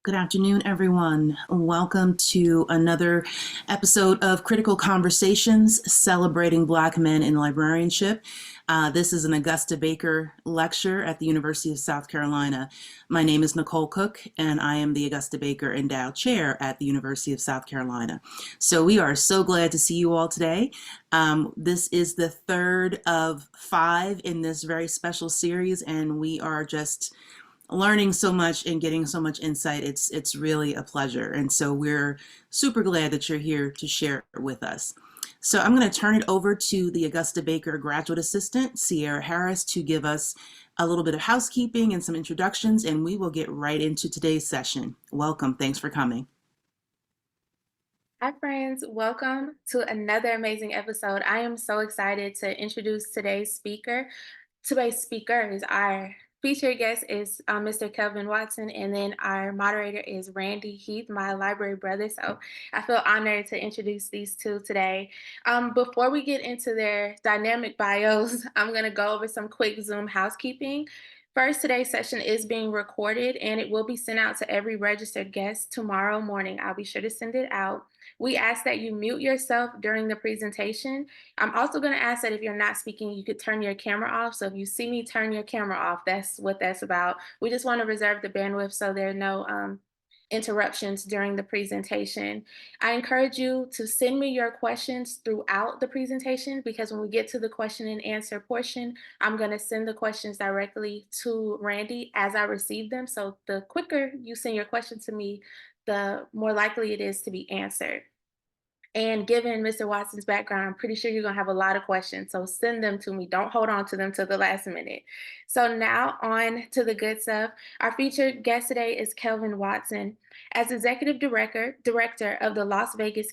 Good afternoon, everyone. Welcome to another episode of Critical Conversations celebrating Black men in librarianship. This is an Augusta Baker lecture at the University of South Carolina. My name is Nicole Cook, and I am the Augusta Baker Endowed Chair at the University of South Carolina. So we are so glad to see you all today. This is the third of 5 in this very special series, and we are just learning so much and getting so much insight. It's really a pleasure. And so we're super glad that you're here to share with us. So I'm going to turn it over to the Augusta Baker graduate assistant, Sierra Harris, to give us a little bit of housekeeping and some introductions, and we will get right into today's session. Welcome. Thanks for coming. Hi, friends. Welcome to another amazing episode. I am so excited to introduce today's speaker. Today's speaker is our featured guest is Mr. Kelvin Watson, and then our moderator is Randy Heath, my library brother. So I feel honored to introduce these two today. Before we get into their dynamic bios, I'm going to go over some quick Zoom housekeeping. First, today's session is being recorded and it will be sent out to every registered guest tomorrow morning. I'll be sure to send it out. We ask that you mute yourself during the presentation. I'm also going to ask that if you're not speaking, you could turn your camera off. So if you see me turn your camera off, that's what that's about. We just want to reserve the bandwidth so there are no interruptions during the presentation. I encourage you to send me your questions throughout the presentation, because when we get to the question and answer portion, I'm going to send the questions directly to Randy as I receive them. So the quicker you send your question to me, the more likely it is to be answered. And given Mr. Watson's background, I'm pretty sure you're going to have a lot of questions. So send them to me. Don't hold on to them till the last minute. So now on to the good stuff. Our featured guest today is Kelvin Watson. As Executive Director of the Las Vegas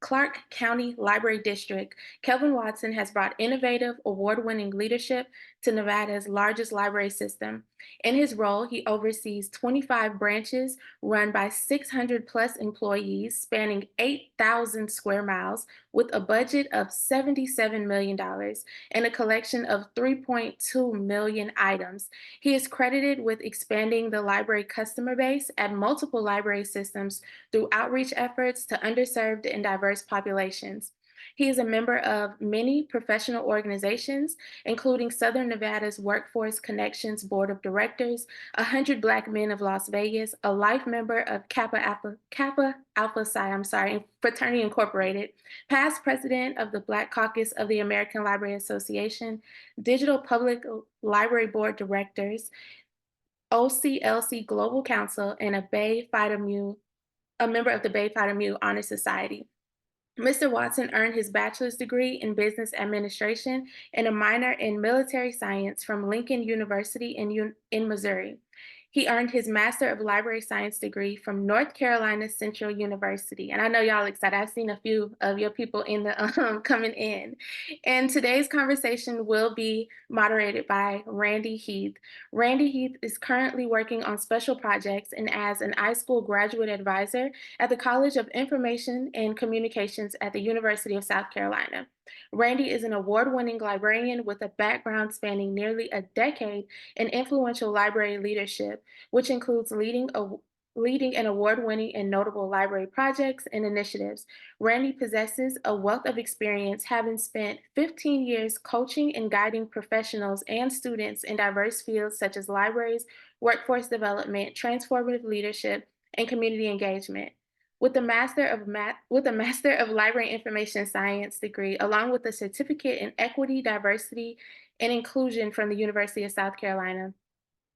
Clark County Library District, Kelvin Watson has brought innovative, award-winning leadership to Nevada's largest library system. In his role, he oversees 25 branches run by 600 plus employees spanning 8,000 square miles with a budget of $77 million and a collection of 3.2 million items. He is credited with expanding the library customer base at multiple library systems through outreach efforts to underserved and diverse populations. He is a member of many professional organizations, including Southern Nevada's Workforce Connections Board of Directors, 100 Black Men of Las Vegas, a life member of Kappa Alpha Psi, Fraternity Incorporated, past president of the Black Caucus of the American Library Association, Digital Public Library Board Directors, OCLC Global Council, and a member of the Bay Phi Mu Honor Society. Mr. Watson earned his bachelor's degree in business administration and a minor in military science from Lincoln University in Missouri. He earned his Master of Library Science degree from North Carolina Central University. And I know y'all excited. I've seen a few of your people in the coming in. And today's conversation will be moderated by Randy Heath. Randy Heath is currently working on special projects and as an iSchool graduate advisor at the College of Information and Communications at the University of South Carolina. Randy is an award-winning librarian with a background spanning nearly a decade in influential library leadership, which includes leading and award-winning and notable library projects and initiatives. Randy possesses a wealth of experience, having spent 15 years coaching and guiding professionals and students in diverse fields such as libraries, workforce development, transformative leadership, and community engagement. With a Master of Library Information Science degree, along with a certificate in Equity, Diversity, and Inclusion from the University of South Carolina,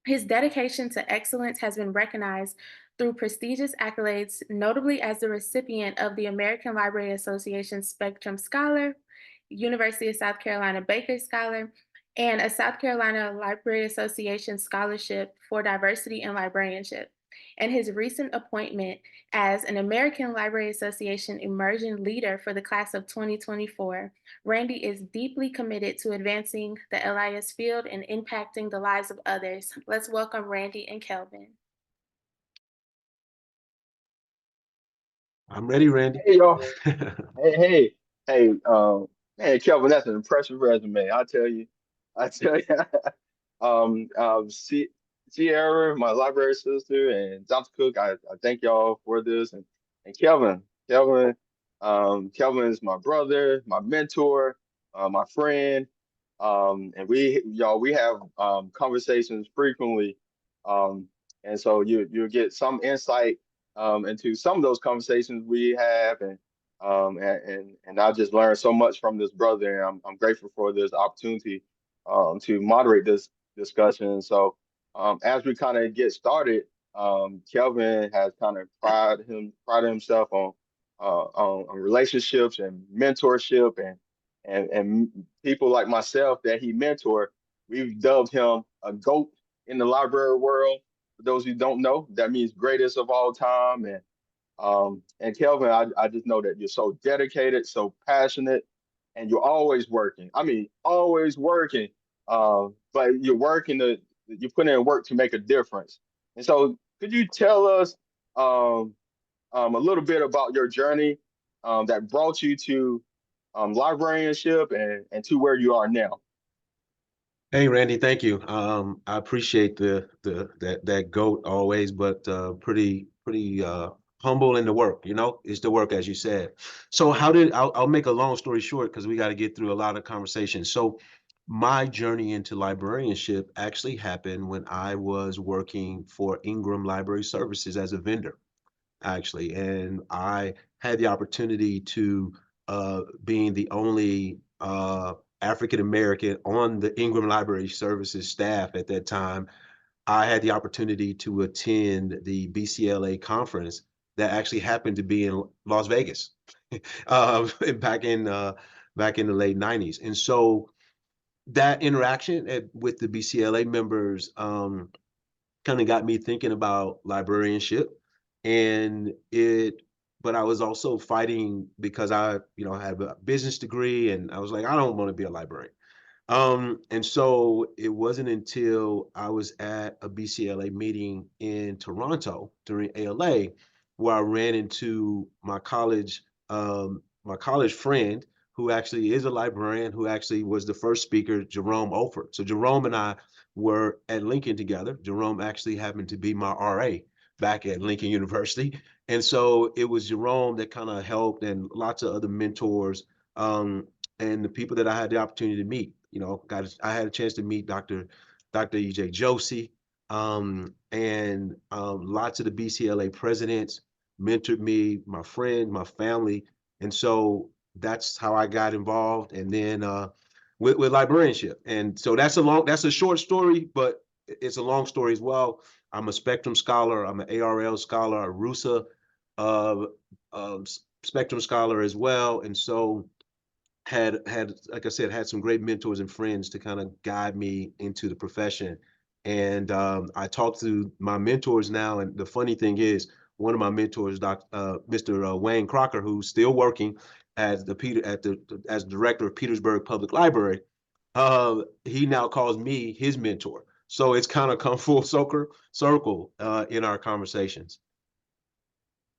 his dedication to excellence has been recognized through prestigious accolades, notably as the recipient of the American Library Association Spectrum Scholar, University of South Carolina Baker Scholar, and a South Carolina Library Association Scholarship for Diversity and Librarianship. And his recent appointment as an American Library Association Immersion Leader for the class of 2024, Randy is deeply committed to advancing the LIS field and impacting the lives of others. Let's welcome Randy and Kelvin. I'm ready, Randy. Hey, y'all. Hey, man, Kelvin, that's an impressive resume. I tell you. See, Sierra, my library sister, and Dr. Cook. I thank y'all for this, and Kelvin is my brother, my mentor, my friend, and we have conversations frequently, um, and so you'll get some insight into some of those conversations we have, and I just learned so much from this brother, and I'm grateful for this opportunity to moderate this discussion. So as we kind of get started, Kelvin has kind of prided himself on relationships and mentorship and people like myself that he mentored. We've dubbed him a GOAT in the library world. For those who don't know, that means greatest of all time. And Kelvin, I just know that you're so dedicated, so passionate, and you're always working. I mean, always working. But you're putting in work to make a difference. And so, could you tell us a little bit about your journey that brought you to librarianship and to where you are now? Hey Randy, thank you. I appreciate that goat always, but pretty humble in the work. You know, it's the work as you said. So I'll make a long story short because we got to get through a lot of conversations. So my journey into librarianship actually happened when I was working for Ingram Library Services as a vendor, actually, and I had the opportunity to being the only African American on the Ingram Library Services staff at that time. I had the opportunity to attend the BCLA conference that actually happened to be in Las Vegas uh, back in uh, back in the late '90s, and so that interaction with the BCLA members kind of got me thinking about librarianship, and it but I was also fighting because I had a business degree, and I was like, I don't want to be a librarian. And so it wasn't until I was at a BCLA meeting in Toronto during ALA where I ran into my college friend who actually is a librarian, who actually was the first speaker, Jerome Olford. So Jerome and I were at Lincoln together. Jerome actually happened to be my RA back at Lincoln University. And so it was Jerome that kind of helped, and lots of other mentors, and the people that I had the opportunity to meet. I had a chance to meet Dr. EJ Josie, and lots of the BCLA presidents mentored me, my friend, my family, and so that's how I got involved. And then with librarianship, and so that's a short story, but it's a long story as well. I'm a Spectrum scholar. I'm an ARL scholar, a RUSA uh, uh, Spectrum scholar as well, and so had like I said, had some great mentors and friends to kind of guide me into the profession. And I talk to my mentors now, and the funny thing is, one of my mentors, Mr. Wayne Crocker, who's still working as as director of Petersburg Public Library, he now calls me his mentor. So it's kind of come full circle in our conversations.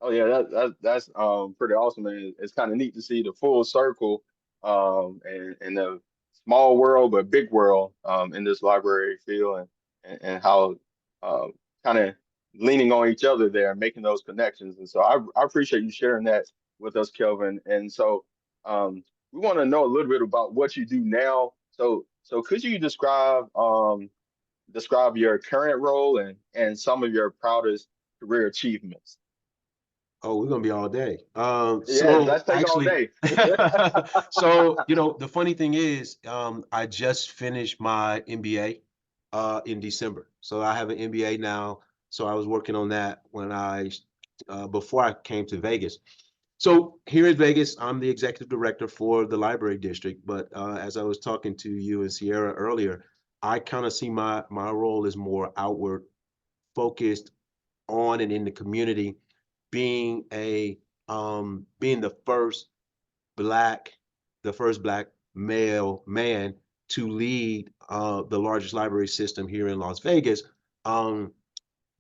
Oh yeah, that's pretty awesome, and it's kind of neat to see the full circle and the small world but big world in this library field, and how kind of leaning on each other there and making those connections. And so I appreciate you sharing that with us, Kelvin. And so we want to know a little bit about what you do now. So could you describe your current role and some of your proudest career achievements? Oh, we're gonna be all day. Yes, So let's take all actually, day. so the funny thing is, I just finished my MBA in December. So I have an MBA now. So I was working on that when before I came to Vegas. So here in Vegas, I'm the executive director for the library district. But as I was talking to you and Sierra earlier, I kind of see my role as more outward focused on and in the community, being being black the first black male man to lead the largest library system here in Las Vegas. um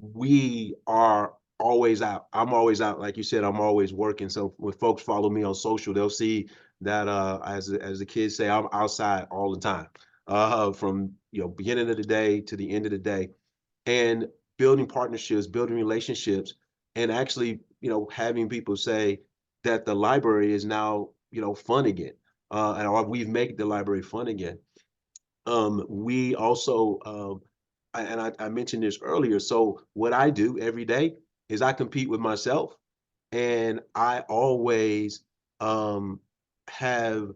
we are always out. I'm always out, like you said. I'm always working. So when folks follow me on social, they'll see that as the kids say, I'm outside all the time, from beginning of the day to the end of the day. and building partnerships, building relationships, and actually, having people say that the library is now, fun again, and we've made the library fun again. We also, I mentioned this earlier. So what I do every day is I compete with myself, and I always have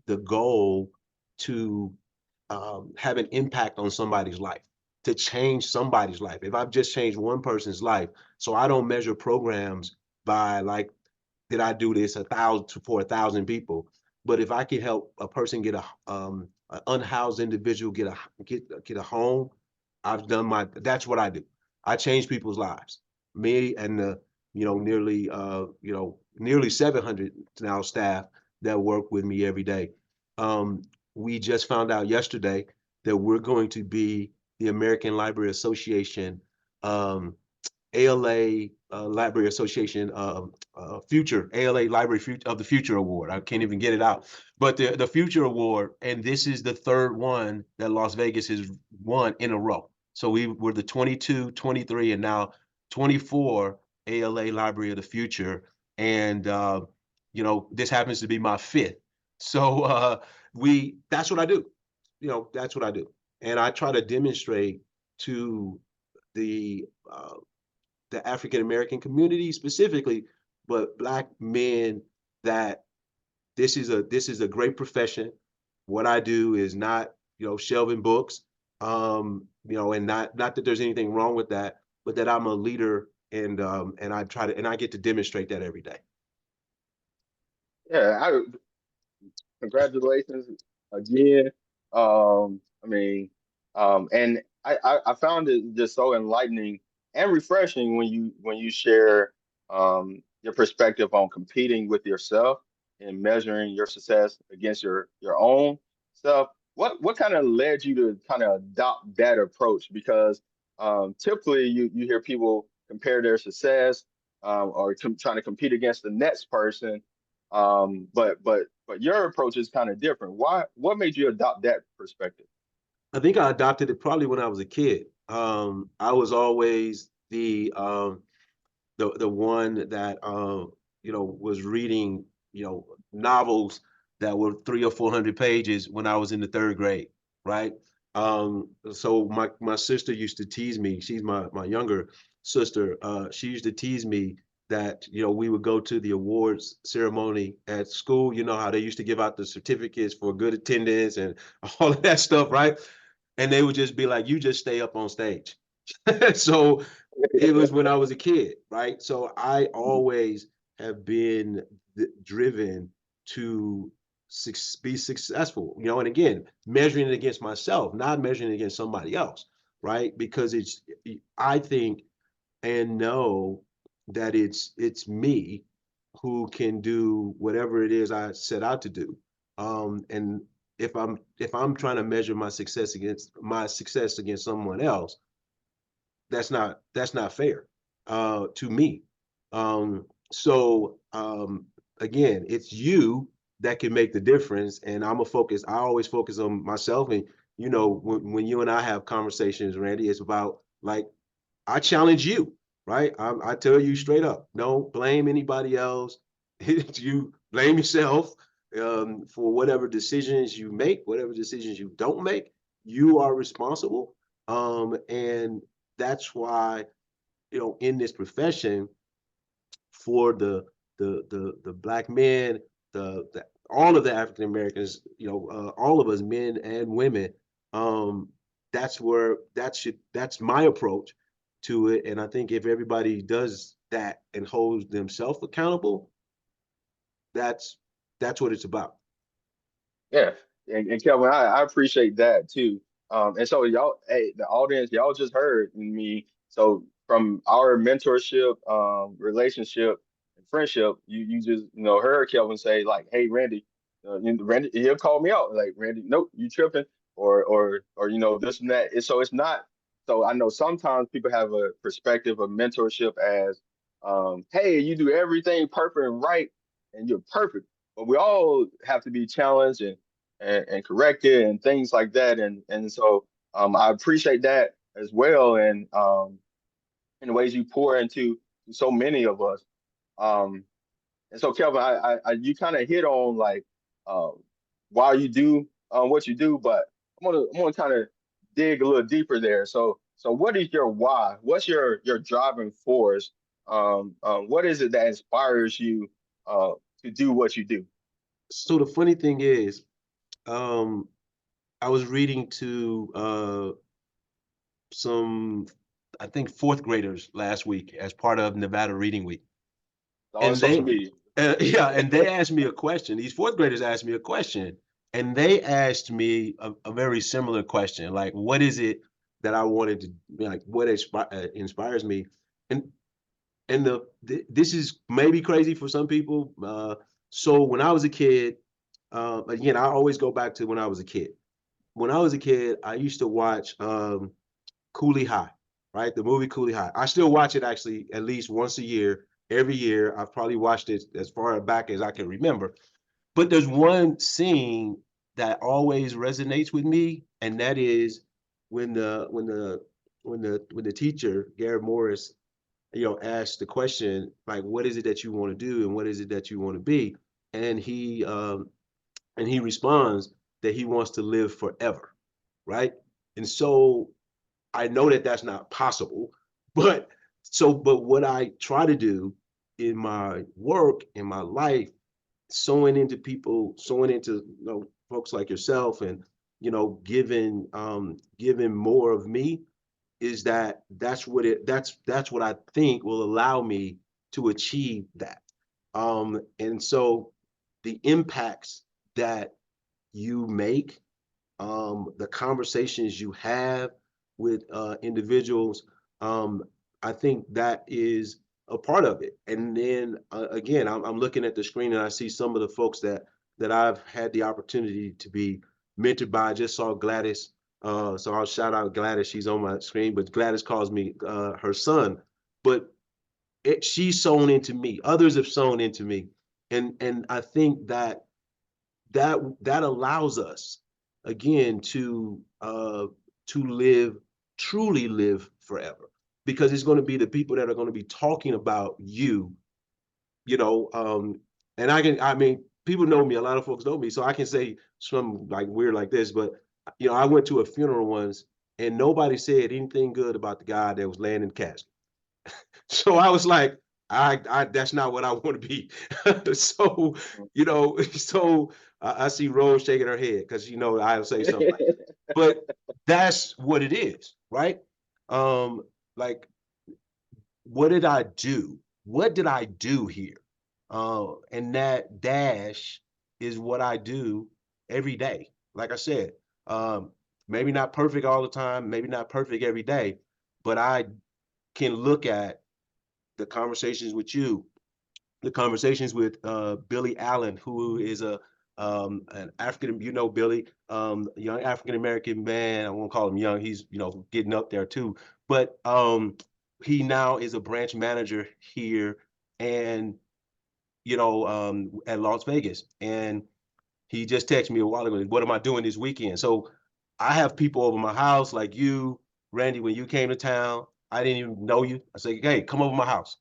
the goal to have an impact on somebody's life, to change somebody's life. If I've just changed one person's life, so I don't measure programs by like, did I do this for 1,000 people? But if I can help a person get an unhoused individual get a home, I've done that's what I do. I change people's lives. Me and the, nearly 700 now staff that work with me every day. We just found out yesterday that we're going to be the American Library Association ALA Library Association Future ALA Library of the Future Award. I can't even get it out, but the Future Award, and this is the third one that Las Vegas has won in a row. So we're the 22, 23, and now 24 ALA Library of the Future, and this happens to be my fifth. So that's what I do. That's what I do, and I try to demonstrate to the African American community specifically, but Black men, that this is a great profession. What I do is not, shelving books, and not that there's anything wrong with that, but that I'm a leader, and I get to demonstrate that every day. Yeah, congratulations again. I mean, and I found it just so enlightening and refreshing when you share your perspective on competing with yourself and measuring your success against your own self. What kind of led you to kind of adopt that approach? Because typically you hear people compare their success or trying to compete against the next person, but your approach is kind of different. What made you adopt that perspective? I think I adopted it probably when I was a kid. I was always the one that was reading novels that were 300 or 400 pages when I was in the third grade, right? So my sister used to tease me. She's my younger sister. She used to tease me that we would go to the awards ceremony at school. You know how they used to give out the certificates for good attendance and all of that stuff, right? And they would just be like, "You just stay up on stage." So it was when I was a kid, right? So I always have been driven to be successful, and again, measuring it against myself, not measuring it against somebody else, right? Because I think and know that it's me who can do whatever it is I set out to do. And if I'm trying to measure my success against someone else, that's not fair to me. So again, it's you that can make the difference, and I always focus on myself. And when you and I have conversations, Randy, it's about like, I challenge you, right? I tell you straight up, don't blame anybody else. You blame yourself for whatever decisions you make, whatever decisions you don't make. You are responsible, and that's why in this profession, for the Black men, the all of the African Americans, all of us, men and women, that's my approach to it. And I think if everybody does that and holds themselves accountable, that's what it's about. Yeah, and Kelvin, I appreciate that too. And so y'all, hey, the audience, y'all just heard me. So from our mentorship, relationship, and friendship, you just heard Kelvin say like, "Hey, Randy, Randy," he'll call me out like, "Randy, nope, you tripping," or this and that. And so it's not. So I know sometimes people have a perspective of mentorship as, "Hey, you do everything perfect and right, and you're perfect." But we all have to be challenged and corrected and things like that. And so I appreciate that. as well, and in the ways you pour into so many of us. And so, Kelvin, you kind of hit on like why you do what you do, but I'm gonna kind of dig a little deeper there. So what is your why? What's your driving force? What is it that inspires you to do what you do? So the funny thing is, I was reading to some, I think, fourth graders last week as part of Nevada Reading Week. On And social they, media. yeah, and they asked me a question. These fourth graders asked me a question, and they asked me a very similar question, like, what is it that I wanted to, like, what inspires me? And this is maybe crazy for some people. So when I was a kid, again, I always go back to when I was a kid. When I was a kid, I used to watch Cooley High, right? The movie Cooley High. I still watch it actually at least once a year. Every year, I've probably watched it as far back as I can remember. But there's one scene that always resonates with me, and that is when the teacher, Garrett Morris, asks the question, like, what is it that you want to do and what is it that you want to be? And he responds that he wants to live forever, right? And so I know that that's not possible, but what I try to do in my work, in my life, sewing into people, sewing into folks like yourself, and giving more of me, is that's what I think will allow me to achieve that. And so the impacts that you make, the conversations you have with individuals, I think that is a part of it. And then again, I'm looking at the screen and I see some of the folks that I've had the opportunity to be mentored by. I just saw Gladys, so I'll shout out Gladys. She's on my screen, but Gladys calls me her son. But she's sown into me. Others have sown into me, and I think that allows us again to live, truly live forever, because it's going to be the people that are going to be talking about you, you know and I mean, people know me, a lot of folks know me, so I can say something like weird like this, but I went to a funeral once and nobody said anything good about the guy that was laying in the casket. So I was like, I that's not what I want to be. So, so I see Rose shaking her head because I'll say something like, but that's what it is, right? Like, what did I do? What did I do here? And that dash is what I do every day. Like I said, maybe not perfect all the time, maybe not perfect every day, but I can look at the conversations with you, the conversations with Billy Allen, who is an African, Billy, young African American man. I won't call him young. He's getting up there too, but he now is a branch manager here, and at Las Vegas, and he just texted me a while ago, what am I doing this weekend? So I have people over my house like you, Randy, when you came to town, I didn't even know you. I said, hey, come over my house.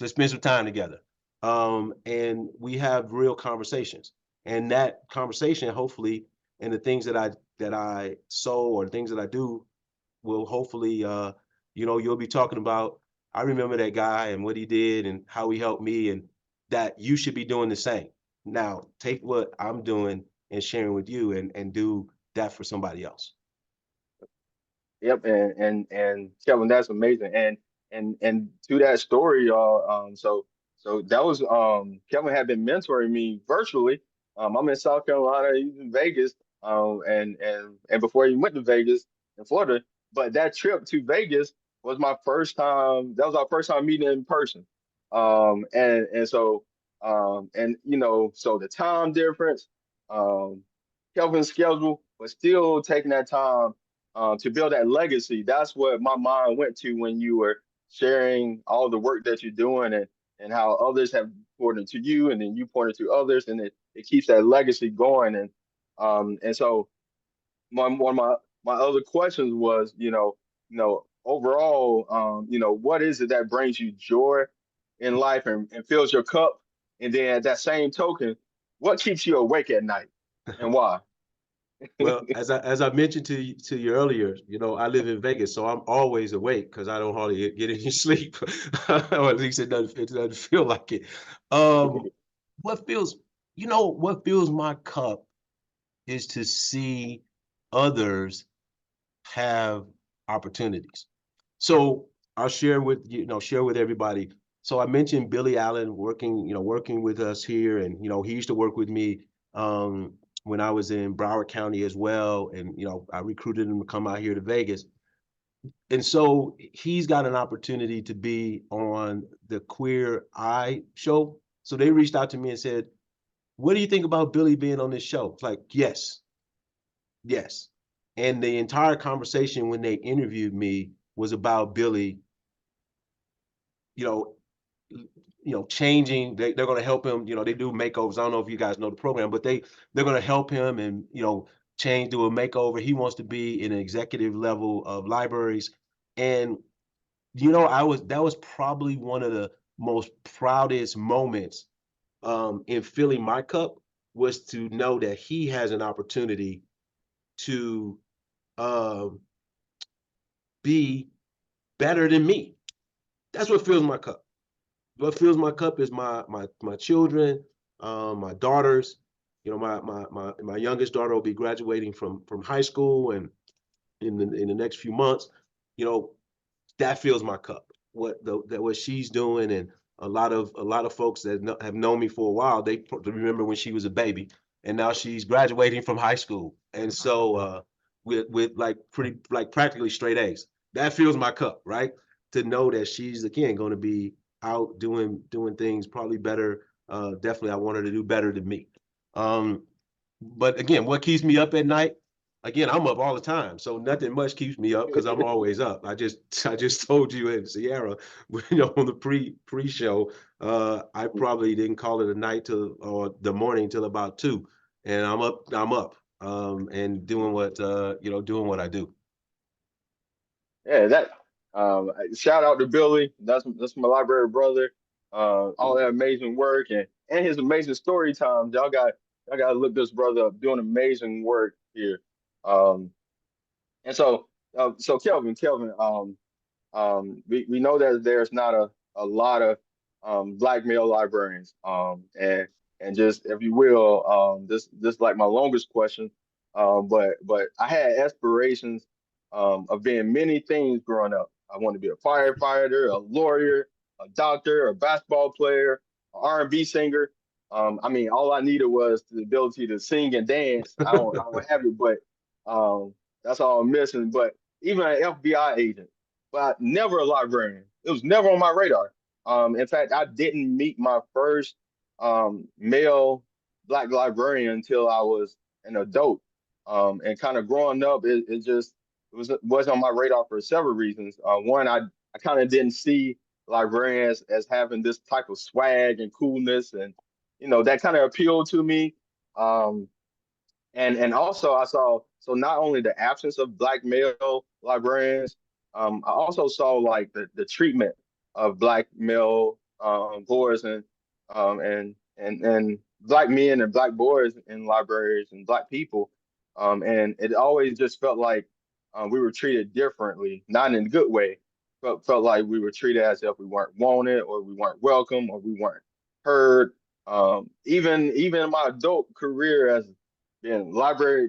Let's spend some time together. And we have real conversations. And that conversation, hopefully, and the things that I sow or the things that I do will hopefully, you'll be talking about, I remember that guy and what he did and how he helped me, and that you should be doing the same. Now, take what I'm doing and sharing with you and do that for somebody else. Yep, and Kelvin, that's amazing. And to that story, y'all. So that was Kelvin had been mentoring me virtually. I'm in South Carolina, he's in Vegas. And before he went to Vegas in Florida, but that trip to Vegas was my first time. That was our first time meeting in person. And so and so the time difference, Kelvin's schedule was still taking that time to build that legacy. That's what my mind went to when you were sharing all the work that you're doing, and how others have poured into you, and then you poured into others, and it keeps that legacy going. And so one of my other questions was, overall, what is it that brings you joy in life and fills your cup? And then at that same token, what keeps you awake at night and why? Well, as I mentioned to you earlier, I live in Vegas, so I'm always awake because I don't hardly get any sleep, or at least it doesn't feel like it. Um, what fills what fills my cup is to see others have opportunities. So I'll share with everybody. So I mentioned Billy Allen working with us here, and he used to work with me when I was in Broward County as well, and I recruited him to come out here to Vegas. And so he's got an opportunity to be on the Queer Eye show. So they reached out to me and said, "What do you think about Billy being on this show?" It's like, yes, yes. And the entire conversation when they interviewed me was about Billy, you know, changing. They're going to help him. They do makeovers. I don't know if you guys know the program, but they're going to help him and change, do a makeover. He wants to be in an executive level of libraries, and that was probably one of the most proudest moments in filling my cup, was to know that he has an opportunity to be better than me. That's what fills my cup. What fills my cup is my children, my daughters. My youngest daughter will be graduating from high school, and in the next few months, you know, that fills my cup. What she's doing, and a lot of folks that have known me for a while, they remember when she was a baby, and now she's graduating from high school, and so with like practically straight A's. That fills my cup, right? To know that she's again going to be out doing things probably better. Definitely, I want her to do better than me. But again, what keeps me up at night? Again, I'm up all the time, so nothing much keeps me up because I'm always up. I just told you in Sierra, on the pre-show, I probably didn't call it a night till or the morning till about 2, and I'm up, and doing what I do. Yeah, shout out to Billy. That's my library brother. All that amazing work and his amazing story times. Y'all got to look this brother up, doing amazing work here. Um, and so Kelvin, we know that there's not a lot of black male librarians. And just if you will, this like my longest question. But I had aspirations of being many things growing up. I wanted to be a firefighter, a lawyer, a doctor, a basketball player, an R&B singer. I mean, all I needed was the ability to sing and dance. I don't have it, but that's all I'm missing. But even an FBI agent, but never a librarian. It was never on my radar. In fact, I didn't meet my first male black librarian until I was an adult. And kind of growing up, wasn't on my radar for several reasons. One, I kind of didn't see librarians as having this type of swag and coolness, and that kind of appealed to me. Um, and also I saw, so not only the absence of black male librarians, I also saw like the treatment of black male boys and black men and black boys in libraries and black people, and it always just felt like we were treated differently, not in a good way. Felt like we were treated as if we weren't wanted, or we weren't welcome, or we weren't heard. Even in my adult career as being library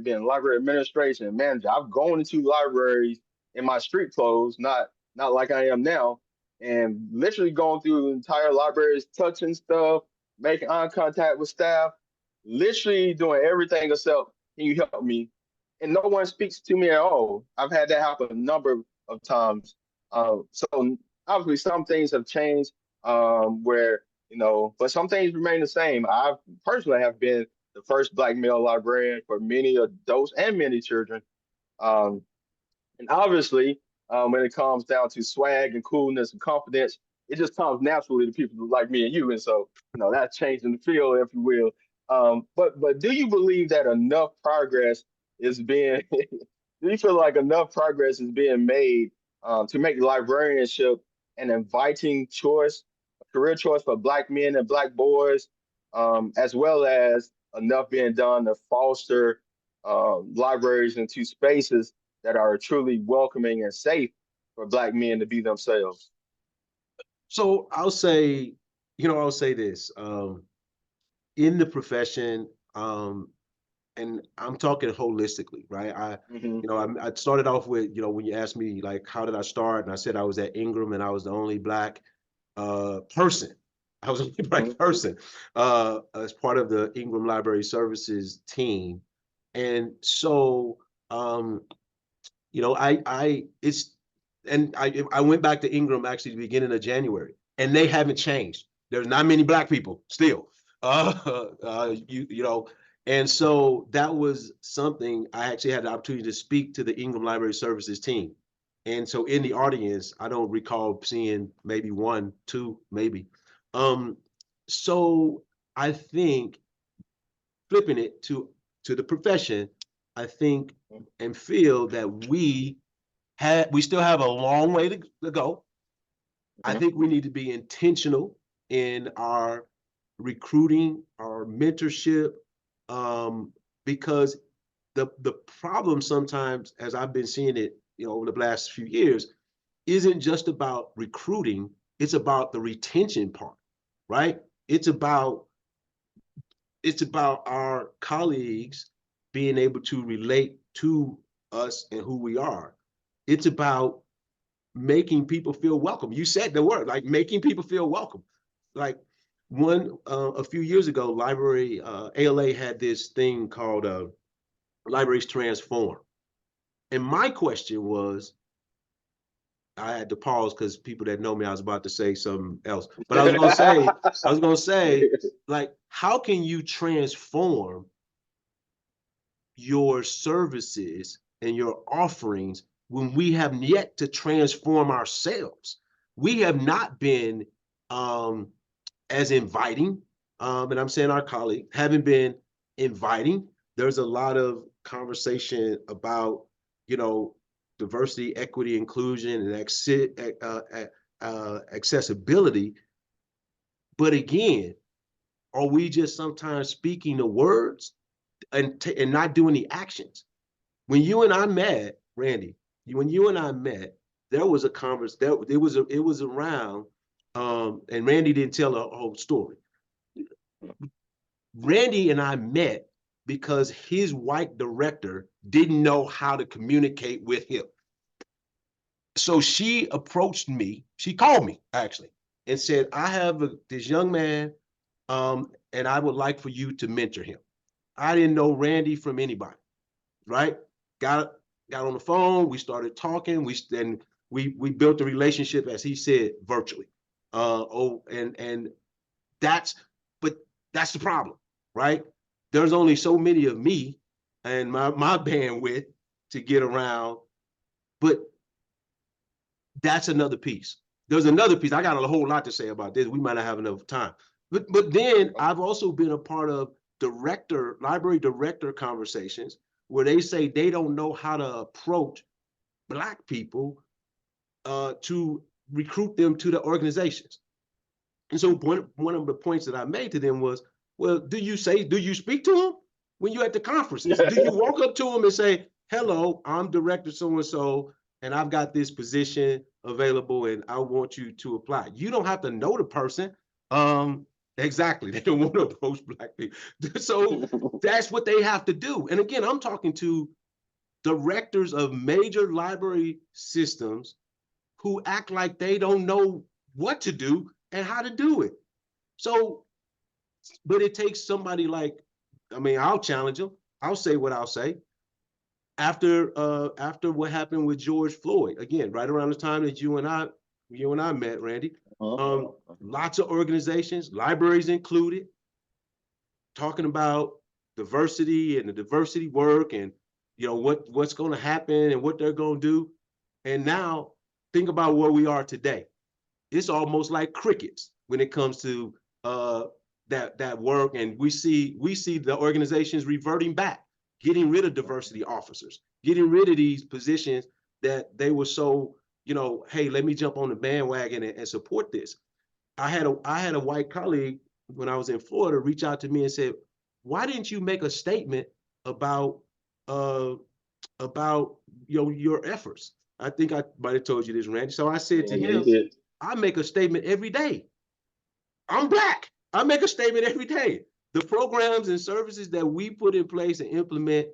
administration and manager, I've gone into libraries in my street clothes, not like I am now, and literally going through entire libraries, touching stuff, making eye contact with staff, literally doing everything except, can you help me? And no one speaks to me at all. I've had that happen a number of times. So obviously some things have changed, where but some things remain the same. I personally have been the first black male librarian for many adults and many children. Um, and obviously, when it comes down to swag and coolness and confidence, it just comes naturally to people like me and you. And so, that's changing the field, if you will. But do you believe that enough progress is being, do you feel like enough progress is being made to make librarianship an inviting choice, a career choice for Black men and Black boys, as well as enough being done to foster libraries into spaces that are truly welcoming and safe for Black men to be themselves. So I'll say, I'll say this, in the profession, and I'm talking holistically, right? Mhm. I started off with, when you asked me, like, how did I start? And I said I was at Ingram and I was the only Black person. I was the only Black person as part of the Ingram Library Services team. And so, I went back to Ingram actually the beginning of January, and they haven't changed. There's not many Black people still. And so that was something I actually had the opportunity to speak to the Ingram Library Services team. And so in the audience, I don't recall seeing maybe one, two, maybe. So I think flipping it to the profession, I think and feel that we still have a long way to go. I think we need to be intentional in our recruiting, our mentorship, because the problem sometimes, as I've been seeing it, over the last few years, isn't just about recruiting, it's about the retention part, right? It's about our colleagues being able to relate to us and who we are. It's about making people feel welcome. You said the word, like making people feel welcome. Like a few years ago, ALA had this thing called Libraries Transform. And my question was, I had to pause because people that know me, I was about to say something else. But I was gonna say, like, how can you transform your services and your offerings when we have yet to transform ourselves? We have not been as inviting, and I'm saying our colleagues haven't been inviting. There's a lot of conversation about, diversity, equity, inclusion, and accessibility. But again, are we just sometimes speaking the words and not doing the actions? When you and I met, Randy, when you and I met, there was a conversation. It was around, and Randy didn't tell a whole story. Randy and I met because his white director didn't know how to communicate with him. So she approached me. She called me actually and said, "I have this young man, and I would like for you to mentor him." I didn't know Randy from anybody, right? Got on the phone. We started talking. We built a relationship, as he said, virtually. And that's the problem, right? There's only so many of me and my bandwidth to get around, but that's another piece. There's another piece. I got a whole lot to say about this. We might not have enough time. But then I've also been a part of library director conversations where they say they don't know how to approach Black people to recruit them to the organizations. And so one of the points that I made to them was, well, do you speak to them when you're at the conferences? Do you walk up to them and say, "Hello, I'm Director so-and-so, and I've got this position available and I want you to apply"? You don't have to know the person. Exactly. They don't want to approach Black people. So that's what they have to do. And again, I'm talking to directors of major library systems who act like they don't know what to do and how to do it. So, but it takes somebody like, I'll challenge them. I'll say what I'll say. After what happened with George Floyd, again, right around the time that you and I met, Randy, lots of organizations, libraries included, talking about diversity and the diversity work and what's going to happen and what they're going to do. And now think about where we are today. It's almost like crickets when it comes to that work, and we see the organizations reverting back, getting rid of diversity officers, getting rid of these positions that they were so you know, hey, let me jump on the bandwagon and support this. I had a white colleague when I was in Florida reach out to me and said, why didn't you make a statement about uh about your efforts? I think I might have told you this, Randy. So I said to Yeah, you him, did. I make a statement every day. I'm Black. I make a statement every day. The programs and services that we put in place and implement,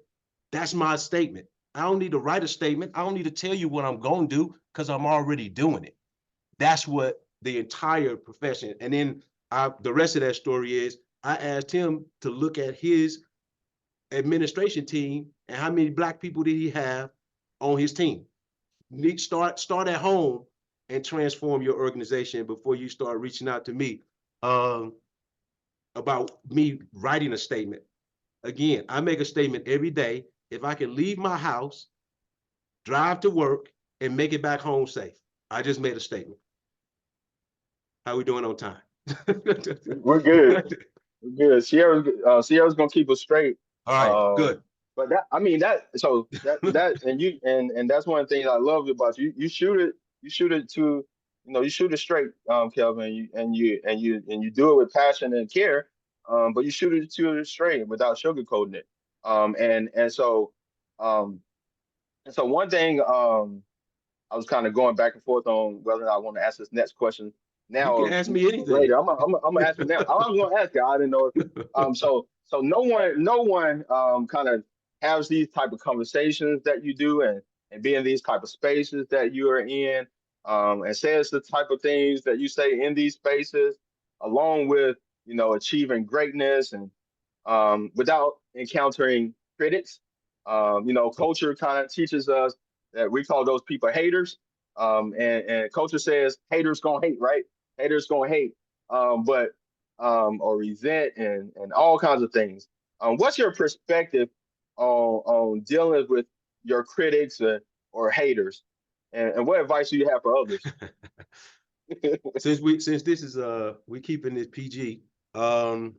that's my statement. I don't need to write a statement. I don't need to tell you what I'm going to do because I'm already doing it. That's what the entire profession. And then the rest of that story is I asked him to look at his administration team and how many Black people did he have on his team. Start at home and transform your organization before you start reaching out to me about me writing a statement. Again, I make a statement every day. If I can leave my house, drive to work, and make it back home safe, I just made a statement. How we doing on time? We're good. We're good. Sierra's gonna keep us straight. All right, good. But that, I mean, and that's one thing I love about you. You shoot it to, you shoot it straight, Kelvin. You do it with passion and care. But you shoot it to it straight without sugarcoating it. Um, and so one thing, I was kind of going back and forth on whether or not I want to ask this next question You now can or ask me anything. later. I'm gonna ask it now. I was gonna ask you. I didn't know if so no one kind of has these type of conversations that you do and be in these type of spaces that you are in, and says the type of things that you say in these spaces, along with achieving greatness and without encountering critics. Culture kind of teaches us that we call those people haters. And culture says haters gonna hate, right? Haters gonna hate, but or resent and all kinds of things. What's your perspective on dealing with your critics or haters, and what advice do you have for others? Since this is we keeping this PG. Uh,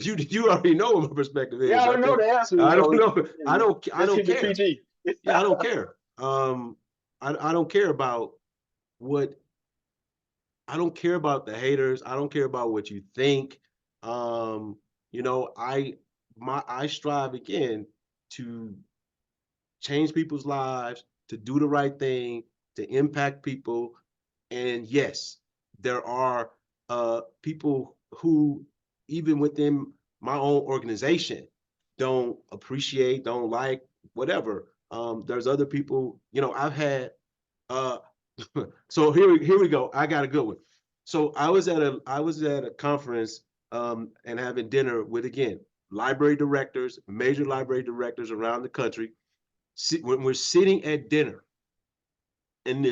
you already know what my perspective is. Yeah, I don't know the answer. I don't know. I don't keep it care. PG. Yeah, I don't care. I don't care about what. I don't care about the haters. I don't care about what you think. I strive again to change people's lives, to do the right thing, to impact people. And yes, there are people who, even within my own organization, don't appreciate, don't like, whatever. There's other people, I've had. So here we go. I got a good one. So I was at a conference and having dinner with, again, library directors, major library directors around the country. When we're sitting at dinner, and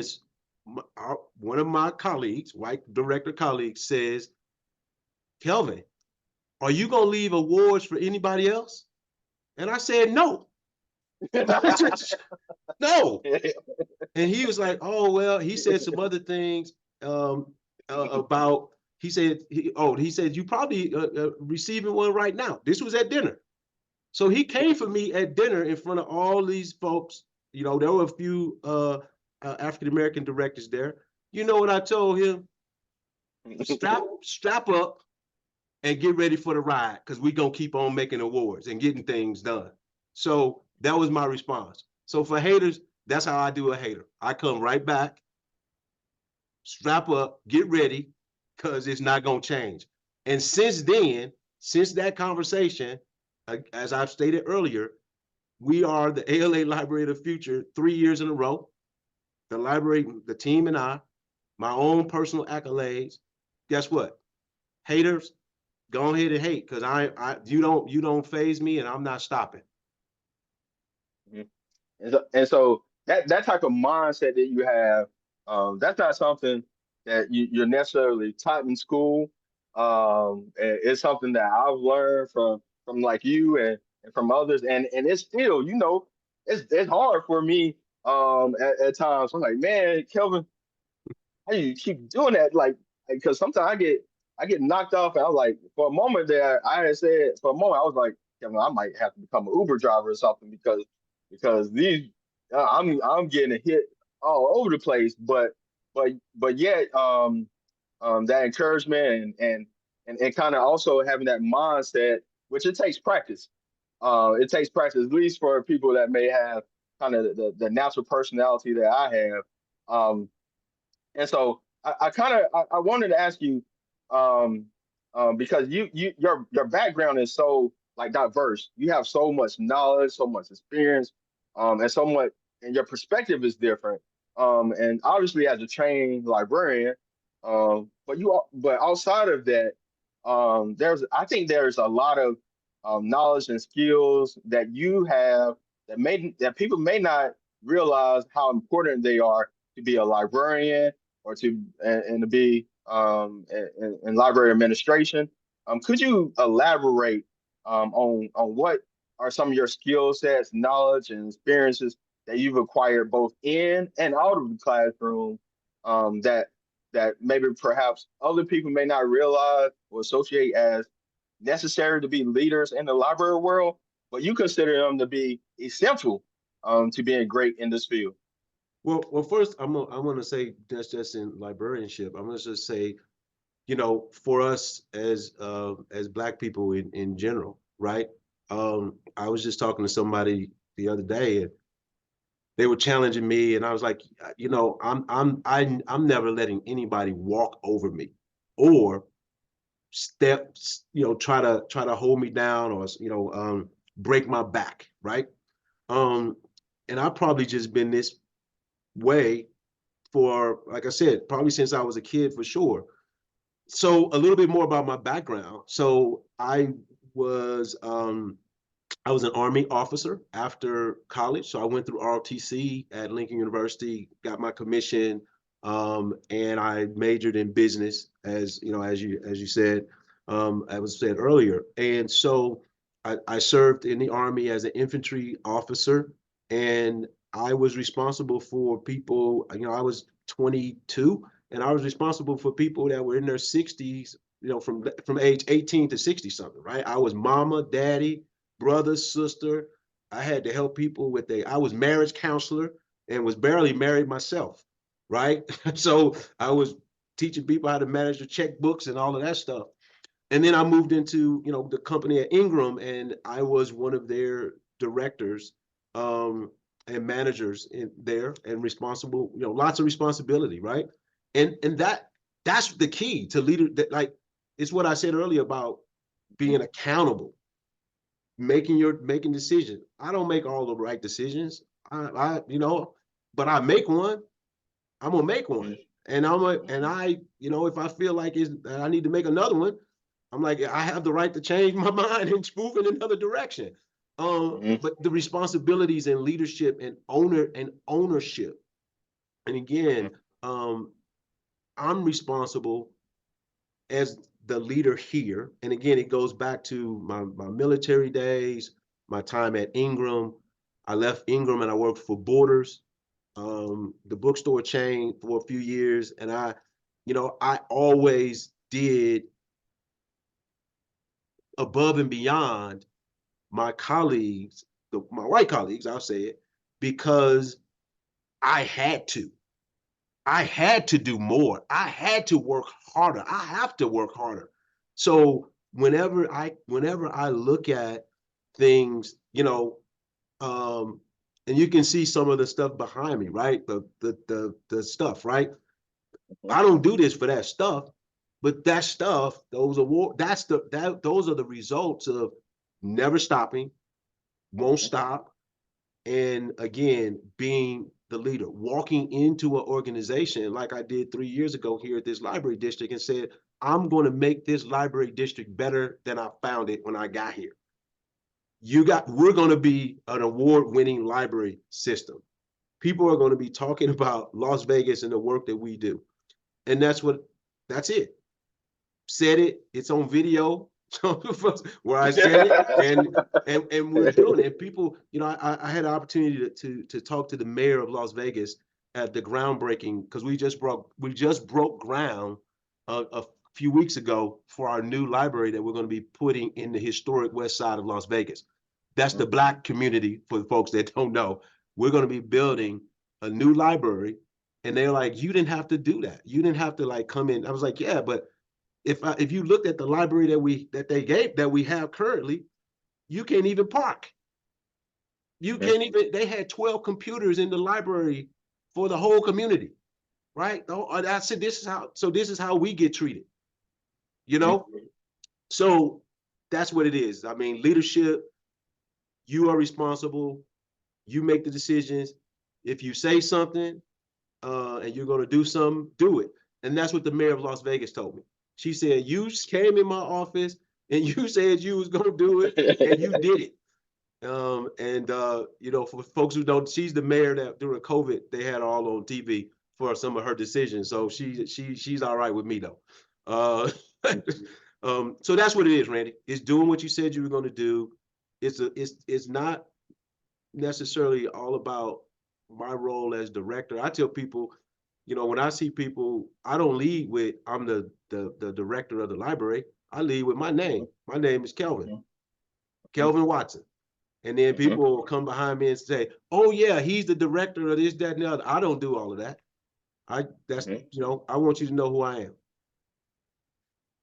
one of my colleagues, white director colleagues, says, Kelvin, are you gonna leave awards for anybody else? And I said, no. No. And he was like, oh, well, he said some other things about, he said, you probably receiving one right now. This was at dinner. So he came for me at dinner in front of all these folks. There were a few African-American directors there. You know what I told him? Strap up and get ready for the ride, because we're going to keep on making awards and getting things done. So that was my response. So for haters, that's how I do a hater. I come right back, strap up, get ready, because it's not going to change. And since that conversation, as I've stated earlier, we are the ALA Library of the Future 3 years in a row. The library, the team and I, my own personal accolades. Guess what? Haters, go ahead and hate, because you don't faze me, and I'm not stopping. And so that type of mindset that you have, that's not something that you're necessarily taught in school. It's something that I've learned from like you and from others, and it's still, it's hard for me at times. I'm like, man, Kelvin, how do you keep doing that? Like, because sometimes I get knocked off, and I was like, for a moment there, I had said, for a moment, I was like, Kelvin, I might have to become an Uber driver or something, because because these I'm getting a hit all over the place, but yet that encouragement and kind of also having that mindset, which it takes practice. It takes practice, at least for people that may have kind of the natural personality that I have. And so I wanted to ask you, um, because your background is so like diverse. You have so much knowledge, so much experience, and so much, and your perspective is different. And obviously as a trained librarian, but outside of that, I think there's a lot of knowledge and skills that you have that people may not realize how important they are to be a librarian or and to be in library administration. Could you elaborate on what are some of your skill sets, knowledge, and experiences that you've acquired both in and out of the classroom, that maybe perhaps other people may not realize or associate as necessary to be leaders in the library world, but you consider them to be essential to being great in this field? Well, first, I'm gonna say that's just in librarianship. I'm gonna just say, for us as Black people in general, right? I was just talking to somebody the other day, and they were challenging me, and I was like, I'm never letting anybody walk over me, or steps, try to hold me down, or break my back, right? And I've probably just been this way for, like I said, probably since I was a kid, for sure. So a little bit more about my background. So I was an Army officer after college. So I went through ROTC at Lincoln University, got my commission, and I majored in business, as you said, I was said earlier. And so I served in the Army as an infantry officer, and I was responsible for people. I was 22, and I was responsible for people that were in their 60s, from age 18 to 60 something, right? I was mama, daddy, brother, sister. I had to help people I was marriage counselor and was barely married myself, right? So I was teaching people how to manage their checkbooks and all of that stuff. And then I moved into, the company at Ingram, and I was one of their directors, and managers in there, and responsible, lots of responsibility, right? And that's the key to leader. That, like, it's what I said earlier about being accountable, making decisions. I don't make all the right decisions. But I make one. I'm gonna make one, and if I feel like I need to make another one, I'm like, I have the right to change my mind and move in another direction. But the responsibilities and leadership and ownership, and again, I'm responsible as the leader here. And again, it goes back to my military days, my time at Ingram. I left Ingram and I worked for Borders, the bookstore chain, for a few years. And I always did above and beyond my colleagues, my white colleagues, I'll say it, because I had to. I had to do more. I had to work harder. I have to work harder. So whenever I look at things, and you can see some of the stuff behind me, right? The stuff, right? I don't do this for that stuff, but that stuff, those are the results of never stopping, won't stop, and again, being the leader, walking into an organization like I did 3 years ago here at this library district, and said, I'm going to make this library district better than I found it when I got here. We're going to be an award-winning library system. People are going to be talking about Las Vegas and the work that we do. And that's it. Said it, it's on video where I said it, and we're doing it. And people, I had an opportunity to talk to the mayor of Las Vegas at the groundbreaking, because we just broke ground a few weeks ago for our new library that we're going to be putting in the historic west side of Las Vegas. That's the Black community. For the folks that don't know, we're going to be building a new library. And they're like, you didn't have to do that. You didn't have to like come in. I was like, yeah, but if you looked at the library that we have currently, you can't even park. You can't even, they had 12 computers in the library for the whole community, right? I said, this is how we get treated, you know? So that's what it is. I mean, leadership, you are responsible. You make the decisions. If you say something and you're going to do something, do it. And that's what the mayor of Las Vegas told me. She said, you came in my office and you said you was going to do it and you did it. You know, for folks who don't, she's the mayor that during COVID, they had all on TV for some of her decisions. So she's all right with me though. So that's what it is, Randy. It's doing what you said you were going to do. It's not necessarily all about my role as director. I tell people, you know, when I see people, I don't lead with I'm the director of the library. I lead with my name. My name is Kelvin Watson. And then people will come behind me and say, oh yeah, he's the director of this, that, and the other. I don't do all of that. You know, I want you to know who I am.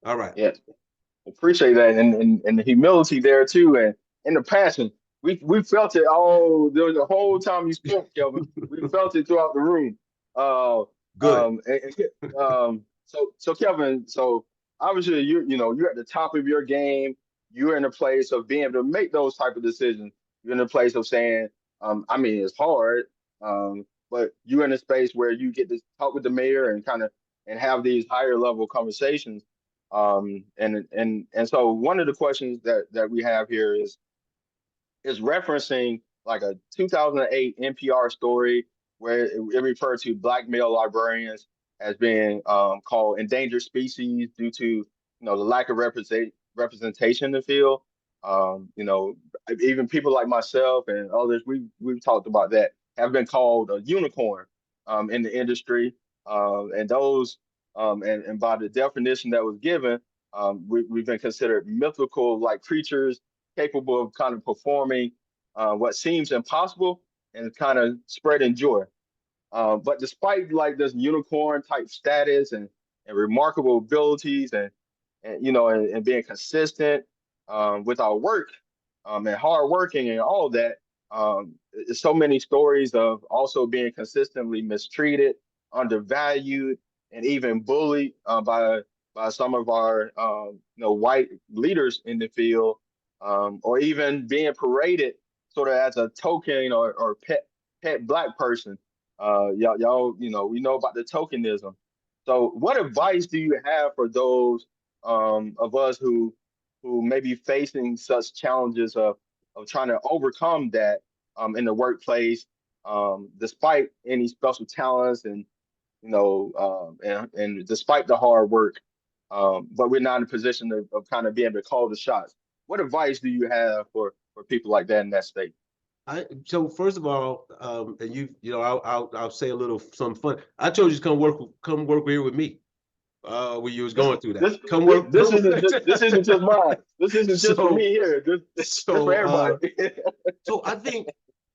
All right. Yeah, appreciate that, and the humility there too, and the passion. We felt it all the whole time you spoke, Kelvin. We felt it throughout the room. Good. So Kelvin, so obviously you're at the top of your game. You're in a place of being able to make those type of decisions. You're in a place of saying, I mean, it's hard, but you're in a space where you get to talk with the mayor and kind of and have these higher level conversations. And so one of the questions that we have here is referencing like a 2008 NPR story where it referred to Black male librarians as being called endangered species due to the lack of representation in the field. Even people like myself and others, we've talked about that, have been called a unicorn in the industry, and those and by the definition that was given, we've been considered mythical like creatures capable of kind of performing what seems impossible and kind of spreading joy. But despite like this unicorn type status and remarkable abilities and being consistent with our work and hard working and all of that, so many stories of also being consistently mistreated, undervalued, and even bullied by some of our white leaders in the field, or even being paraded sort of as a token or pet Black person. Y'all, we know about the tokenism. So, what advice do you have for those of us who may be facing such challenges of trying to overcome that in the workplace, despite any special talents and and despite the hard work, but we're not in a position of kind of being able to call the shots. What advice do you have for people like that in that state? So first of all, and I'll say a little something fun. I told you to come work here with me. When you was going through that. This isn't just mine. This isn't just for me here. This for everybody. So I think,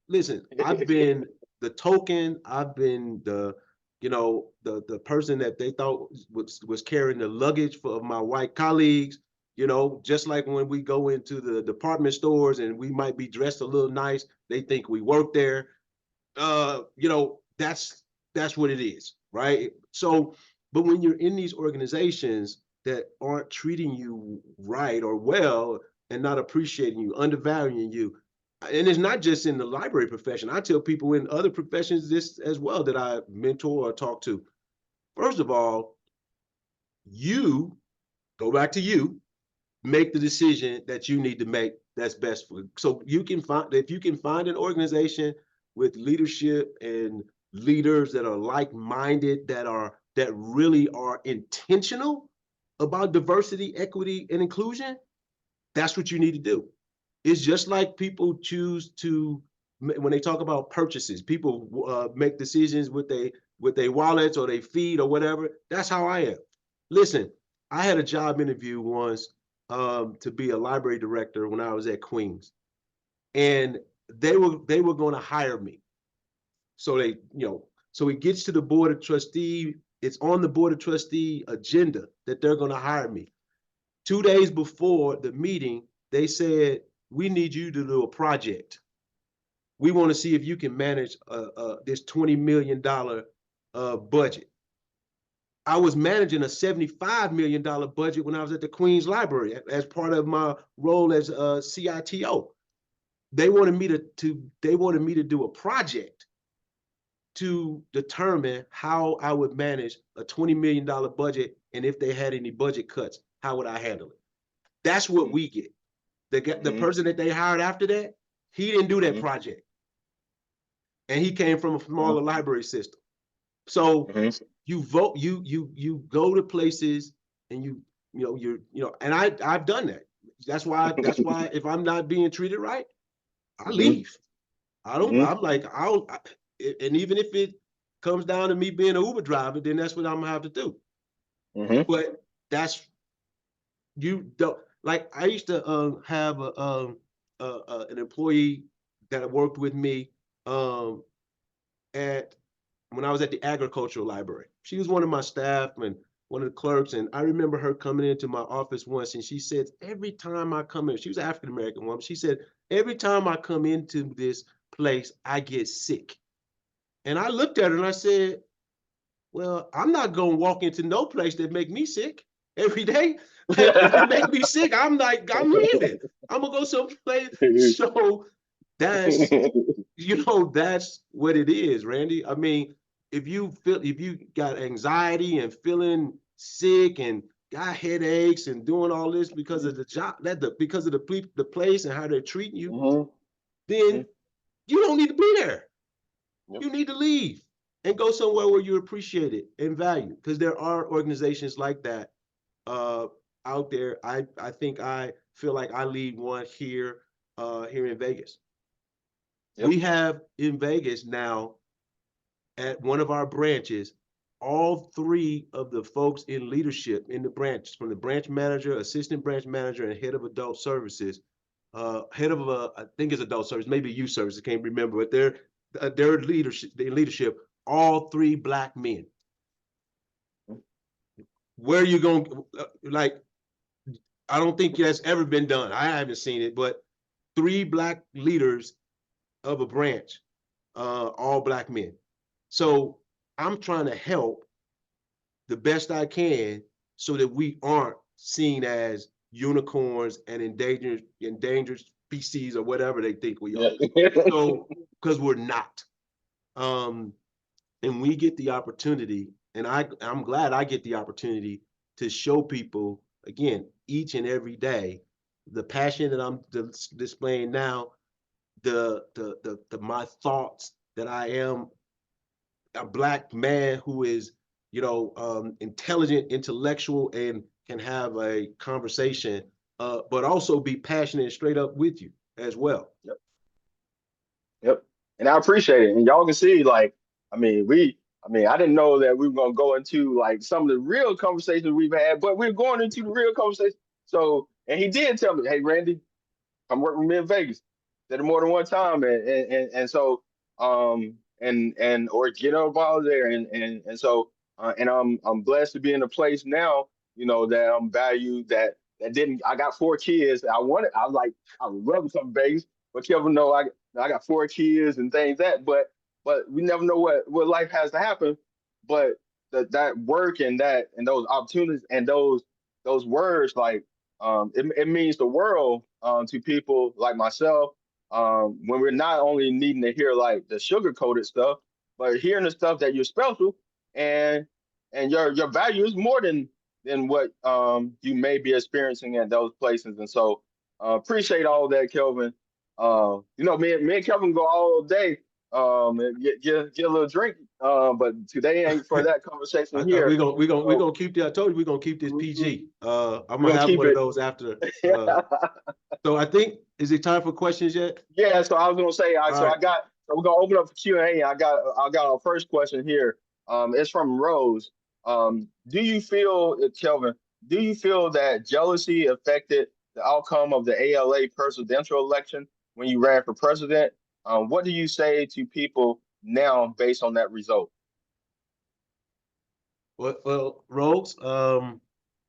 listen, I've been the token. I've been the person that they thought was carrying the luggage for my white colleagues. Just like when we go into the department stores and we might be dressed a little nice, they think we work there. That's what it is, right? So, but when you're in these organizations that aren't treating you right or well and not appreciating you, undervaluing you, and it's not just in the library profession. I tell people in other professions this as well that I mentor or talk to. First of all, you go back to you, make the decision that you need to make that's best for you. So if you can find an organization with leadership and leaders that are like-minded, that really are intentional about diversity, equity, and inclusion, that's what you need to do. It's just like people choose to, when they talk about purchases, people make decisions with their wallets or their feet or whatever. That's how I am. Listen, I had a job interview once to be a library director when I was at Queens. and they were going to hire me. So they, so it gets to the board of trustee. It's on the board of trustee agenda that they're going to hire me. 2 days before the meeting, they said, we need you to do a project. We want to see if you can manage this $20 million budget. I was managing a $75 million budget when I was at the Queens Library as part of my role as a CITO. They wanted me to do a project to determine how I would manage a $20 million budget, and if they had any budget cuts, how would I handle it? That's what we get. The person that they hired after that, he didn't do that project. And he came from a smaller library system. So you vote, you go to places and and I've done that. That's why if I'm not being treated right, I leave. I don't, I'm like, and even if it comes down to me being an Uber driver, then that's what I'm gonna have to do. But that's, you don't, like, I used to have an employee that worked with me when I was at the agricultural library. She was one of my staff and one of the clerks, and I remember her coming into my office once, and she said, every time I come in, she was an African-American woman, she said, every time I come into this place, I get sick. And I looked at her and I said, well, I'm not gonna walk into no place that make me sick every day. Like, if it make me sick, I'm like, I'm leaving. I'm gonna go someplace. So that's, that's what it is, Randy. I mean, if you got anxiety and feeling sick and got headaches and doing all this because of the job, because of the place and how they're treating you, then you don't need to be there. You need to leave and go somewhere where you're appreciated and valued, because there are organizations like that out there. I think I feel like I lead one here in Vegas. We have in Vegas now, at one of our branches, all 3 of the folks in leadership in the branch, from the branch manager, assistant branch manager, and head of adult services, head of I think it's adult service, maybe youth services, can't remember, but their leadership, all 3 Black men. Where are you going? Like, I don't think that's ever been done. I haven't seen it, but 3 Black leaders of a branch, all Black men. So I'm trying to help the best I can so that we aren't seen as unicorns and endangered species or whatever they think we are. So, because we're not. And we get the opportunity, and I'm glad I get the opportunity to show people, again, each and every day, the passion that I'm displaying now, my thoughts that I am a Black man who is, intelligent, intellectual, and can have a conversation, but also be passionate and straight up with you as well. Yep. And I appreciate it. And y'all can see, like, I didn't know that we were gonna go into like some of the real conversations we've had, but we're going into the real conversation. So, and he did tell me, hey, Randy, I'm working with me in Vegas. Said it more than one time, and so or get up out there, and so and I'm blessed to be in a place now, that I'm valued, that didn't. I got 4 kids. I would love to come to Vegas, but Kelvin, no, I got 4 kids and things but we never know what life has to happen. But that work and those opportunities and those words, like, it means the world to people like myself, when we're not only needing to hear like the sugar coated stuff, but hearing the stuff that you're special and your value is more than what you may be experiencing at those places. And so appreciate all of that, Kelvin. Me and Kelvin go all day and get a little drink, but today ain't for that conversation here. We're gonna keep that. I told you we're gonna keep this PG. I'm gonna have one of those after. So I think, is it time for questions yet? Yeah. So I was gonna say, so we're gonna open up for Q&A. I got our first question here. It's from Rose. Do you feel, Kelvin? Do you feel that jealousy affected the outcome of the ALA presidential election? when you ran for president. What do you say to people now based on that result? Well, Rose,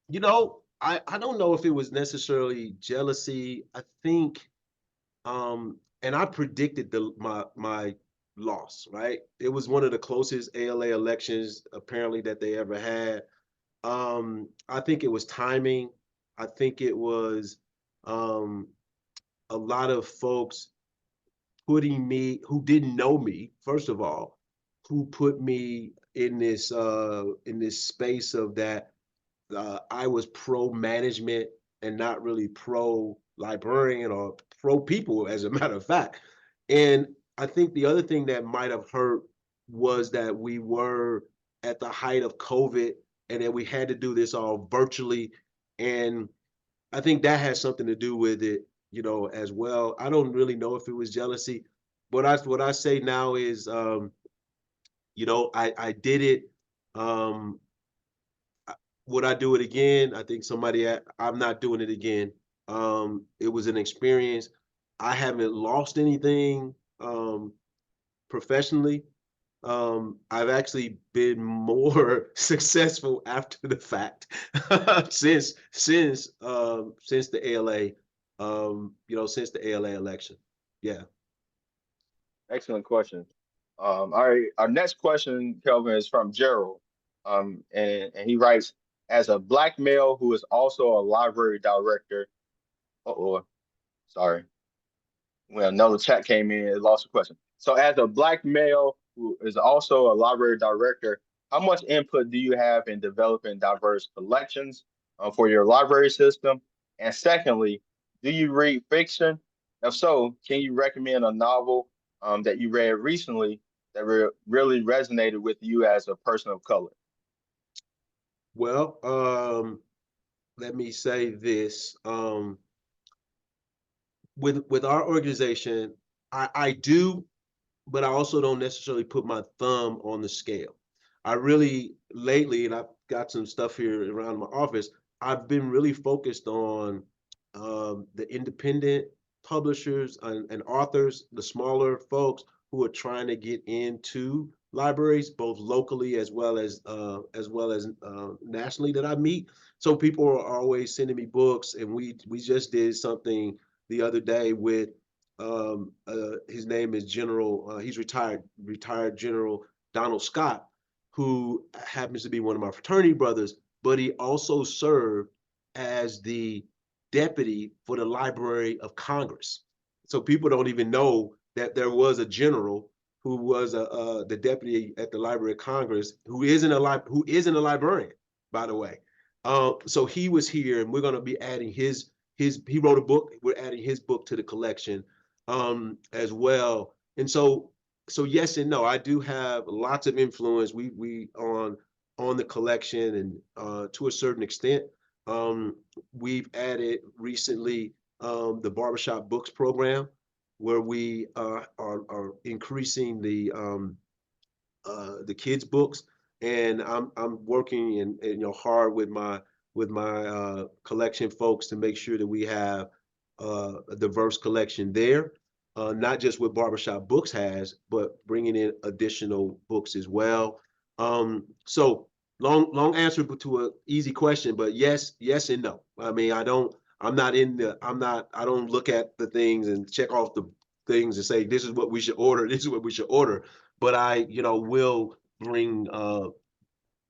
you know, I don't know if it was necessarily jealousy. I think, and I predicted my loss, right? It was one of the closest ALA elections apparently that they ever had. I think it was timing. I think it was um, a lot of folks putting me who didn't know me, first of all, who put me in this space of that I was pro management and not really pro librarian or pro people, as a matter of fact. And I think the other thing that might have hurt was that we were at the height of COVID and that we had to do this all virtually. And I think that has something to do with it, you know, as well. I don't really know if it was jealousy, but what I say now is, you know, I did it. Um, would I do it again? I think I'm not doing it again. It was an experience. I haven't lost anything professionally. I've actually been more successful after the fact since the ALA, you know, since the ALA election. Yeah. Excellent question. Our next question, Kelvin, is from Gerald. And he writes, as a Black male who is also a library director, sorry. Well, another chat came in and lost the question. So as a Black male who is also a library director, how much input do you have in developing diverse collections for your library system? And secondly, do you read fiction? If so, can you recommend a novel that you read recently that really resonated with you as a person of color? Well, let me say this. With our organization, I do, but I also don't necessarily put my thumb on the scale. I really lately, and I've got some stuff here around my office, I've been really focused on the independent publishers and authors, the smaller folks who are trying to get into libraries, both locally as well as nationally that I meet. So people are always sending me books, and we just did something the other day with his name is General, he's retired General Donald Scott, who happens to be one of my fraternity brothers, but he also served as the deputy for the Library of Congress. So people don't even know that there was a general who was the deputy at the Library of Congress who isn't a librarian, by the way. So he was here, and we're going to be adding he wrote a book. We're adding his book to the collection as well. And so yes and no. I do have lots of influence. We on the collection, and to a certain extent, we've added recently the barbershop books program, where we are increasing the kids books, and I'm working and you know hard with my collection folks to make sure that we have a diverse collection there, not just what barbershop books has, but bringing in additional books as well. So long answer to an easy question, but yes and no. I mean, I don't look at the things and check off the things and say this is what we should order, this is what we should order, but I, you know, will bring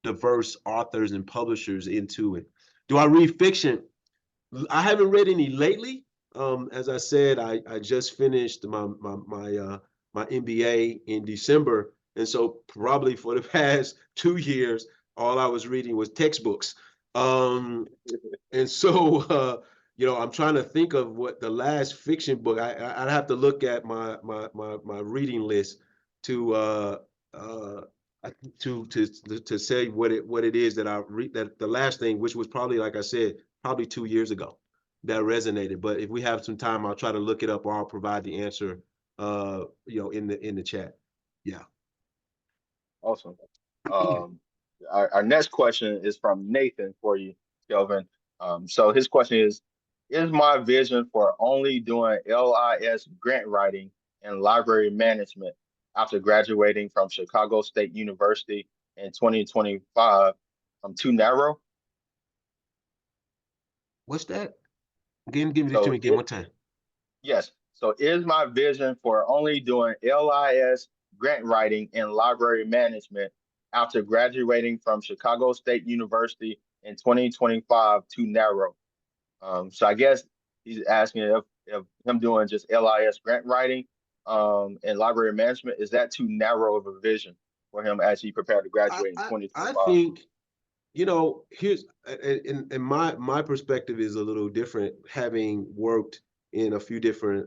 diverse authors and publishers into it. Do I read fiction? I haven't read any lately. As I said, I just finished my MBA in December, and so probably for the past 2 years, all I was reading was textbooks. And so you know, I'm trying to think of what the last fiction book. I'd have to look at my reading list to uh, to say what it is that I read, that the last thing, which was probably, like I said, probably 2 years ago, that resonated. But if we have some time, I'll try to look it up, or I'll provide the answer you know, in the chat. Yeah. Awesome. Our next question is from Nathan for you, Kelvin. So his question is, is my vision for only doing LIS grant writing and library management after graduating from Chicago State University in 2025 too narrow? What's that? Again, give it to So me again one time. yes. So is my vision for only doing LIS grant writing and library management after graduating from Chicago State University in 2025 too narrow? So I guess he's asking if him doing just LIS grant writing and library management, is that too narrow of a vision for him as he prepared to graduate in I 2025? think, here's and my perspective is a little different, having worked in a few different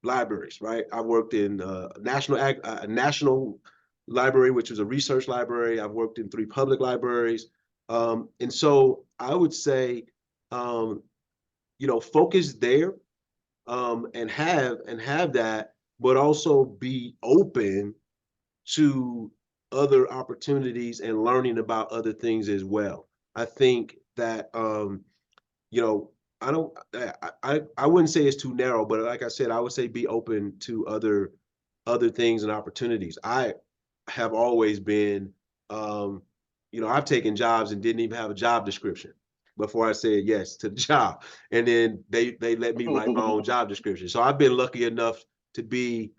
libraries, right? I worked in national library, which was a research library. I've worked in 3 public libraries. And so I would say, focus there, and have that, but also be open to other opportunities and learning about other things as well. I think that you know, I don't I wouldn't say it's too narrow, but like I said, I would say be open to other things and opportunities. I have always been I've taken jobs and didn't even have a job description before I said yes to the job. And then they let me write my own job description. So I've been lucky enough to be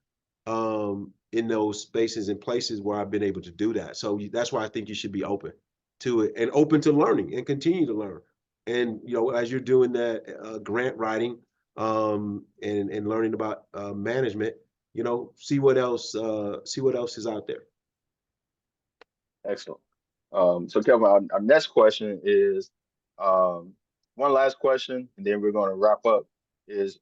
in those spaces and places where I've been able to do that. So that's why I think you should be open to it and open to learning and continue to learn. And as you're doing that grant writing and learning about management, see what else is out there. Excellent. So Kelvin, our next question is one last question, and then we're going to wrap up. Is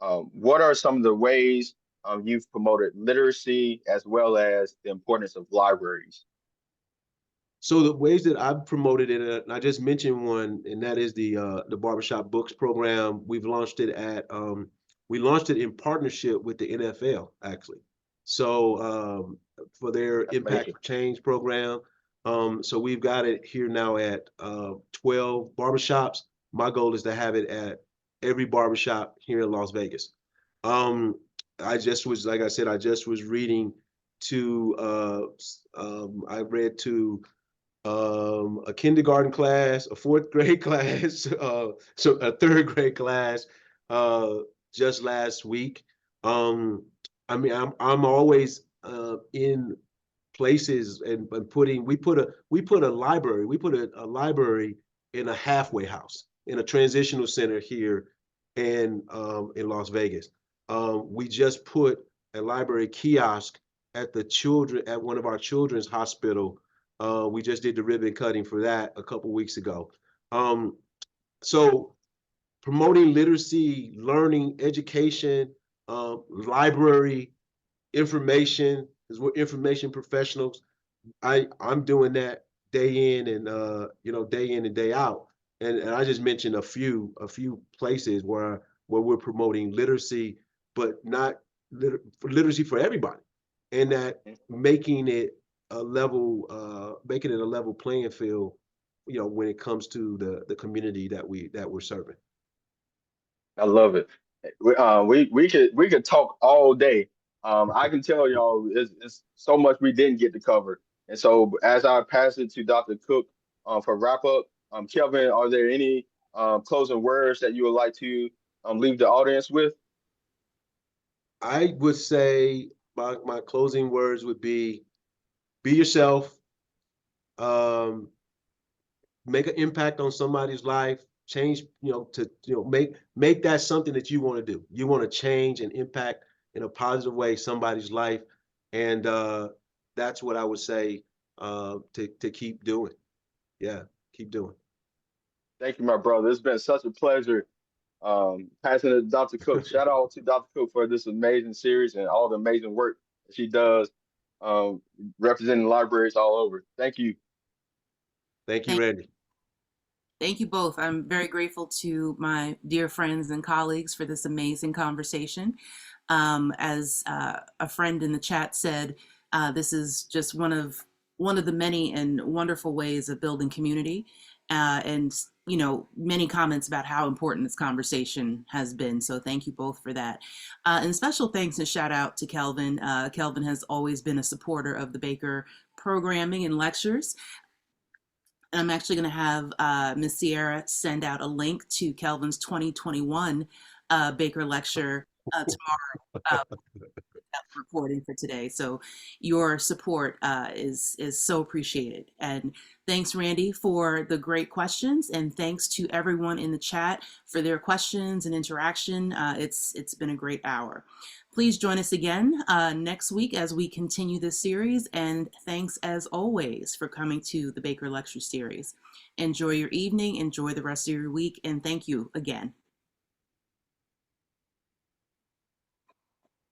what are some of the ways you've promoted literacy as well as the importance of libraries? So the ways that I've promoted it, and I just mentioned one, and that is the Barbershop Books program. We launched it in partnership with the NFL, actually. So for their That's Impact amazing. for Change program. So we've got it here now at 12 barbershops. My goal is to have it at every barbershop here in Las Vegas. Like I said, I just was reading to I read to a kindergarten class, a 4th grade class, so a 3rd grade class, just last week. I mean, I'm always in places and we put a library in a halfway house, in a transitional center here in Las Vegas. We just put a library kiosk at one of our children's hospital. We just did the ribbon cutting for that a couple weeks ago. So promoting literacy, learning, education, library, information, because we're information professionals. I'm doing that day in and day out. And I just mentioned a few places where we're promoting literacy, but not literacy for everybody, and that making it a level playing field, when it comes to the community that we're serving. I love it. We could talk all day. I can tell y'all it's so much we didn't get to cover. And so as I pass it to Dr. Cook for wrap up, Kelvin, are there any closing words that you would like to leave the audience with? I would say my closing words would be yourself, make an impact on somebody's life, change, make that something that you want to do. You want to change and impact in a positive way somebody's life. And that's what I would say to keep doing. Yeah, keep doing. Thank you, my brother. It's been such a pleasure passing it to Dr. Cook. Shout out to Dr. Cook for this amazing series and all the amazing work that she does representing libraries all over. Thank you. Thank you, Randy. Thank you both. I'm very grateful to my dear friends and colleagues for this amazing conversation. As a friend in the chat said, this is just one of the many and wonderful ways of building community. And many comments about how important this conversation has been. So thank you both for that. And special thanks and shout out to Kelvin. Kelvin has always been a supporter of the Baker programming and lectures. And I'm actually going to have Ms. Sierra send out a link to Kelvin's 2021 Baker lecture tomorrow. Recording for today. So your support is so appreciated. And thanks, Randy, for the great questions. And thanks to everyone in the chat for their questions and interaction. It's been a great hour. Please join us again next week as we continue this series. And thanks as always for coming to the Baker Lecture Series. Enjoy your evening, enjoy the rest of your week, and thank you again.